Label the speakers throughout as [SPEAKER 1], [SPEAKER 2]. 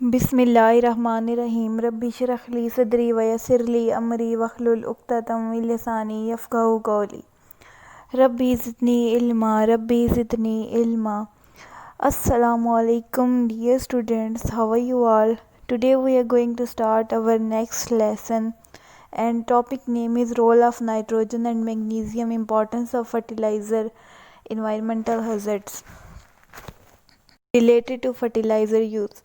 [SPEAKER 1] बिस्मिल्लाहिर्रहमानिर्रहीम रब्बि इश्रह ली सदरी वयस्सिर ली अमरी वहलुल उक़्दतम मिन लिसानी यफ़क़हू क़ौली rabbi ज़िदनी इल्मा। Assalamu alaikum dear students, how are you all? Today we are going to start our next lesson and topic name is role of nitrogen and magnesium, importance of fertilizer, environmental hazards related to fertilizer use.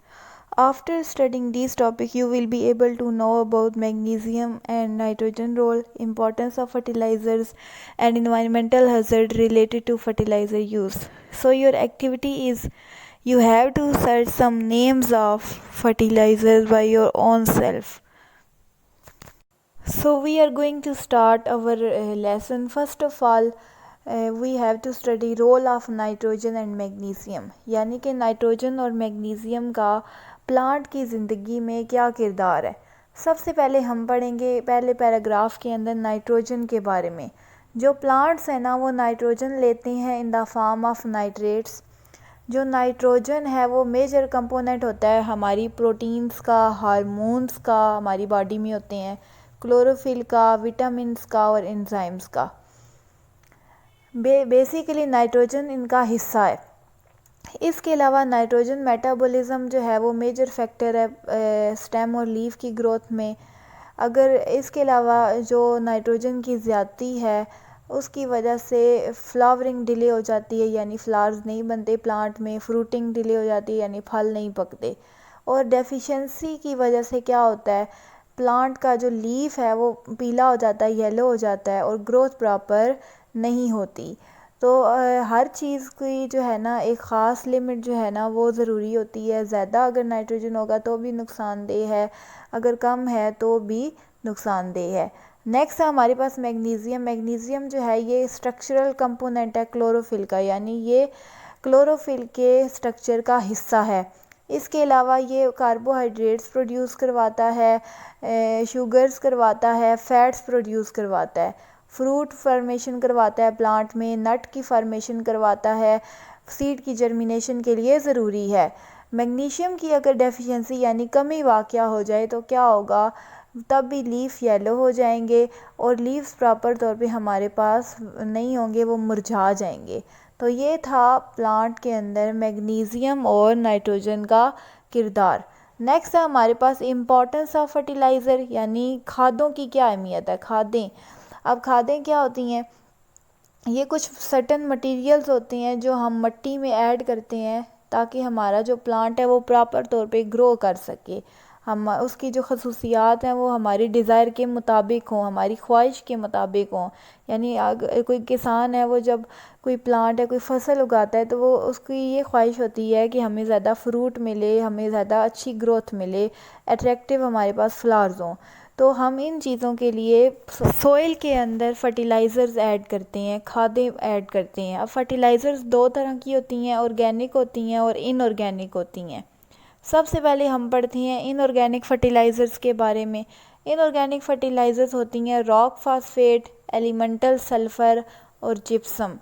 [SPEAKER 1] After studying these topics, you will be able to know about magnesium and nitrogen role, importance of fertilizers and environmental hazard related to fertilizer use. So your activity is you have to search some names of fertilizers by your own self. So we are going to start our lesson. First of all, we have to study role of nitrogen and magnesium, यानी कि nitrogen और magnesium का plant की ज़िंदगी में क्या किरदार है। सबसे पहले हम पढ़ेंगे पहले पैराग्राफ के अंदर नाइट्रोजन के बारे में। जो प्लांट्स हैं ना वो नाइट्रोजन लेते हैं in the form of nitrates. जो नाइट्रोजन है वो मेजर कंपोनेंट होता है हमारी प्रोटीन्स का, हार्मोन्स का हमारी बॉडी में होते हैं, क्लोरोफिल का, विटामिन्स का और एंजाइम्स का। बेसिकली नाइट्रोजन इनका हिस्सा है। इसके अलावा नाइट्रोजन मेटाबॉलिज्म जो है वो मेजर फैक्टर है स्टेम और लीफ की ग्रोथ में। अगर इसके अलावा जो नाइट्रोजन की ज़्यादती है उसकी वजह से फ्लावरिंग डिले हो जाती है, यानी फ्लावर्स नहीं बनते प्लांट में, फ्रूटिंग डिले हो जाती है यानी फल नहीं पकते। और डेफिशिएंसी की वजह से क्या होता है, प्लांट का जो लीफ है वो पीला हो जाता है, येलो हो जाता है और ग्रोथ प्रॉपर नहीं होती। तो हर चीज़ की जो है ना एक ख़ास लिमिट जो है ना वो ज़रूरी होती है। ज़्यादा अगर नाइट्रोजन होगा तो भी नुकसानदेह है, अगर कम है तो भी नुकसानदेह है। नेक्स्ट है हमारे पास मैग्नीशियम। मैग्नीशियम जो है ये स्ट्रक्चरल कंपोनेंट है क्लोरोफिल का, यानी ये क्लोरोफिल के स्ट्रक्चर का हिस्सा है। इसके अलावा ये कार्बोहाइड्रेट्स प्रोड्यूस करवाता है, शुगर्स करवाता है, फैट्स प्रोड्यूस करवाता है, फ्रूट फॉर्मेशन करवाता है प्लांट में, नट की फॉर्मेशन करवाता है, सीड की जर्मिनेशन के लिए ज़रूरी है। मैग्नीशियम की अगर डेफिशिएंसी यानी कमी वाक़या हो जाए तो क्या होगा, तब भी लीफ येलो हो जाएंगे और लीव्स प्रॉपर तौर पे हमारे पास नहीं होंगे, वो मुरझा जाएंगे। तो ये था प्लांट के अंदर मैग्नीशियम और नाइट्रोजन का किरदार। नेक्स्ट है हमारे पास इम्पोर्टेंस ऑफ फर्टिलाइज़र, यानी खादों की क्या अहमियत है। खादें, अब खादें क्या होती हैं, ये कुछ सर्टन मटेरियल्स होती हैं जो हम मिट्टी में ऐड करते हैं ताकि हमारा जो प्लांट है वो प्रॉपर तौर पे ग्रो कर सके। हम उसकी जो खसूसियात हैं वो हमारी डिज़ायर के मुताबिक हों, हमारी ख्वाहिश के मुताबिक हों। यानी अगर कोई किसान है वो जब कोई प्लांट है कोई फसल उगाता है तो वो उसकी ये ख्वाहिश होती है कि हमें ज़्यादा फ्रूट मिले, हमें ज़्यादा अच्छी ग्रोथ मिले, अट्रैक्टिव हमारे पास फ्लावर्स हों। तो हम इन चीज़ों के लिए सोइल के अंदर फर्टिलाइज़र्स ऐड करते हैं, खादें ऐड करते हैं। अब फर्टिलाइज़र्स दो तरह की होती हैं, ऑर्गेनिक होती हैं और इनऑर्गेनिक होती हैं। सबसे पहले हम पढ़ते हैं इनऑर्गेनिक फर्टिलाइज़र्स के बारे में। इनऑर्गेनिक फर्टिलाइज़र्स होती हैं रॉक फास्फेट, एलिमेंटल सल्फ़र और जिप्सम।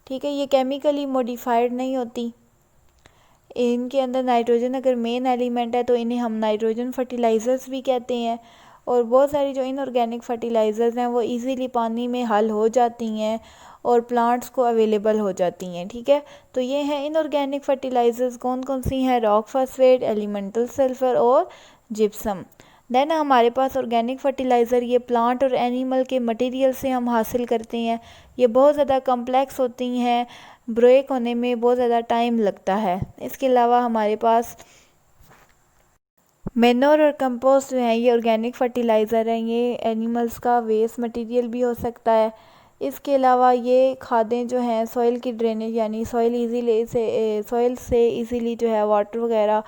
[SPEAKER 1] ठीक है, ये केमिकली मॉडिफाइड नहीं होती। इनके अंदर नाइट्रोजन अगर मेन एलिमेंट है तो इन्हें हम नाइट्रोजन फर्टिलाइज़र्स भी कहते हैं। और बहुत सारी जो इनऑर्गेनिक फर्टिलाइज़र्स हैं वो इजीली पानी में हल हो जाती हैं और प्लांट्स को अवेलेबल हो जाती हैं। ठीक है, तो ये हैं इनऑर्गेनिक फर्टिलाइज़र्स, कौन कौन सी हैं, रॉक फास्फेट, एलिमेंटल सल्फ़र और जिप्सम। देन हमारे पास ऑर्गेनिक फर्टिलाइज़र, ये प्लांट और एनिमल के मटेरियल से हम हासिल करते हैं। ये बहुत ज़्यादा कम्प्लेक्स होती हैं, ब्रेक होने में बहुत ज़्यादा टाइम लगता है। इसके अलावा हमारे पास मैन्योर और कंपोस्ट जो हैं ये ऑर्गेनिक फर्टिलाइज़र हैं, ये एनिमल्स का वेस्ट मटेरियल भी हो सकता है। इसके अलावा ये खादें जो हैं सॉइल की ड्रेनेज, यानी सॉइल से इजीली जो है वाटर वगैरह,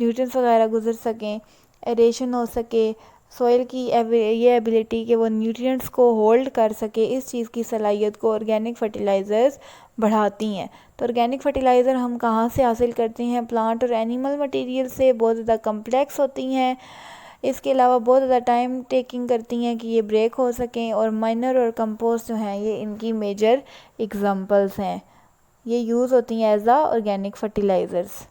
[SPEAKER 1] न्यूट्रिएंट्स वगैरह गुजर सकें, एरेशन हो सके, सॉइल की ये एबिलिटी कि वो न्यूट्रिएंट्स को होल्ड कर सके, इस चीज़ की सलाहियत को ऑर्गेनिक फर्टिलाइज़र्स बढ़ाती हैं। तो ऑर्गेनिक फर्टिलाइज़र हम कहाँ से हासिल करते हैं, प्लांट और एनिमल मटेरियल से। बहुत ज़्यादा कम्प्लेक्स होती हैं, इसके अलावा बहुत ज़्यादा टाइम टेकिंग करती हैं कि ये ब्रेक हो सकें। और माइनर और कंपोस्ट जो हैं ये इनकी मेजर एग्जांपल्स हैं, ये यूज़ होती हैं एज आ ऑर्गेनिक फर्टिलाइज़र्स।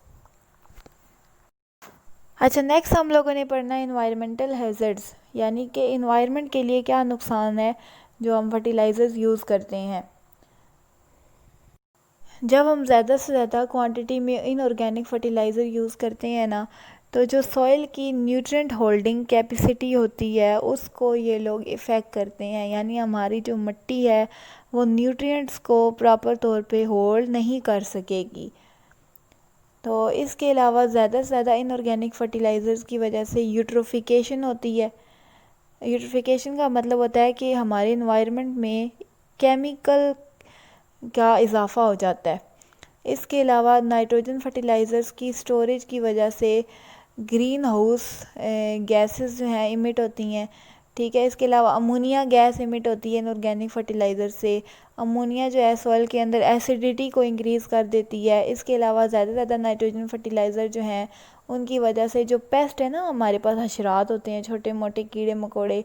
[SPEAKER 1] अच्छा, नेक्स्ट हम लोगों ने पढ़ना है इन्वायरमेंटल हैज़र्ड्स, यानी कि इन्वायरमेंट के लिए क्या नुकसान है जो हम फर्टिलाइज़र्स यूज़ करते हैं। जब हम ज़्यादा से ज़्यादा क्वांटिटी में इनऑर्गेनिक फर्टिलाइज़र यूज़ करते हैं ना, तो जो सॉइल की न्यूट्रिएंट होल्डिंग कैपेसिटी होती है उसको ये लोग इफ़ेक्ट करते हैं, यानी हमारी जो मिट्टी है वो न्यूट्रिएंट्स को प्रॉपर तौर पे होल्ड नहीं कर सकेगी। तो इसके अलावा ज़्यादा से ज़्यादा इनऑर्गेनिक फर्टिलाइज़र्स की वजह से यूट्रोफिकेशन होती है। यूट्रोफिकेशन का मतलब होता है कि हमारे इन्वायरमेंट में केमिकल का इजाफ़ा हो जाता है। इसके अलावा नाइट्रोजन फर्टिलाइज़र्स की स्टोरेज की वजह से ग्रीन हाउस गैसेस जो हैं इमिट होती हैं, ठीक है। इसके अलावा अमोनिया गैस इमिट होती है इनऑर्गेनिक फर्टिलाइज़र से। अमोनिया जो है सॉइल के अंदर एसिडिटी को इंक्रीज़ कर देती है। इसके अलावा ज़्यादा से ज़्यादा नाइट्रोजन फर्टिलाइज़र जो हैं उनकी वजह से जो पेस्ट है ना, हमारे पास हशरात होते हैं, छोटे मोटे कीड़े मकोड़े,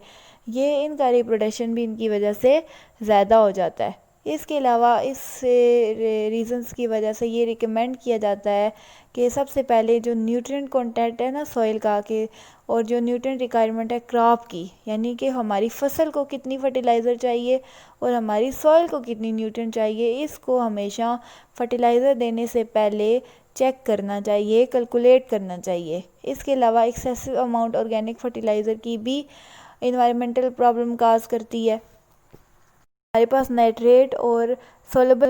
[SPEAKER 1] ये इनका रिप्रोडक्शन भी इनकी वजह से ज़्यादा हो जाता है। इसके अलावा इस रीज़न्स की वजह से ये रिकमेंड किया जाता है कि सबसे पहले जो न्यूट्रिएंट कंटेंट है ना सॉइल का के, और जो न्यूट्रिएंट रिक्वायरमेंट है क्रॉप की, यानी कि हमारी फसल को कितनी फर्टिलाइज़र चाहिए और हमारी सॉइल को कितनी न्यूट्रिएंट चाहिए, इसको हमेशा फर्टिलाइज़र देने से पहले चेक करना चाहिए, कैलकुलेट करना चाहिए। इसके अलावा एक्सेसिव अमाउंट ऑर्गेनिक फर्टिलाइज़र की भी इन्वायरमेंटल प्रॉब्लम काज करती है। हमारे पास नाइट्रेट और सोलेबल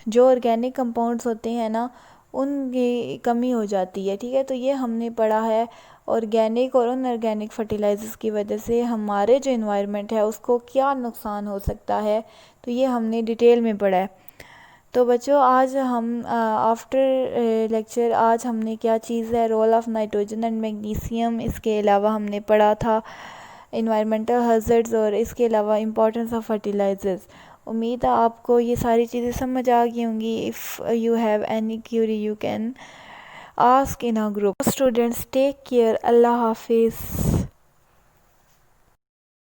[SPEAKER 1] जो ऑर्गेनिक कंपाउंड्स होते हैं ना, उनकी कमी हो जाती है, ठीक है। तो ये हमने पढ़ा है ऑर्गेनिक और अनऑर्गेनिक फर्टिलाइजर्स की वजह से हमारे जो इन्वायरमेंट है उसको क्या नुकसान हो सकता है, तो ये हमने डिटेल में पढ़ा है। तो बच्चों, आज हम आफ्टर लेक्चर आज हमने क्या चीज़ है, role of nitrogen and magnesium, इसके अलावा हमने पढ़ा था इन्वायरमेंटल हैज़र्ड्स और इसके अलावा इम्पोर्टेंस ऑफ फर्टिलाइज़र्स। उम्मीद है आपको ये सारी चीज़ें समझ आ गई होंगी। If you have any query you can ask in our group. Students, take care. अल्लाह हाफिज़।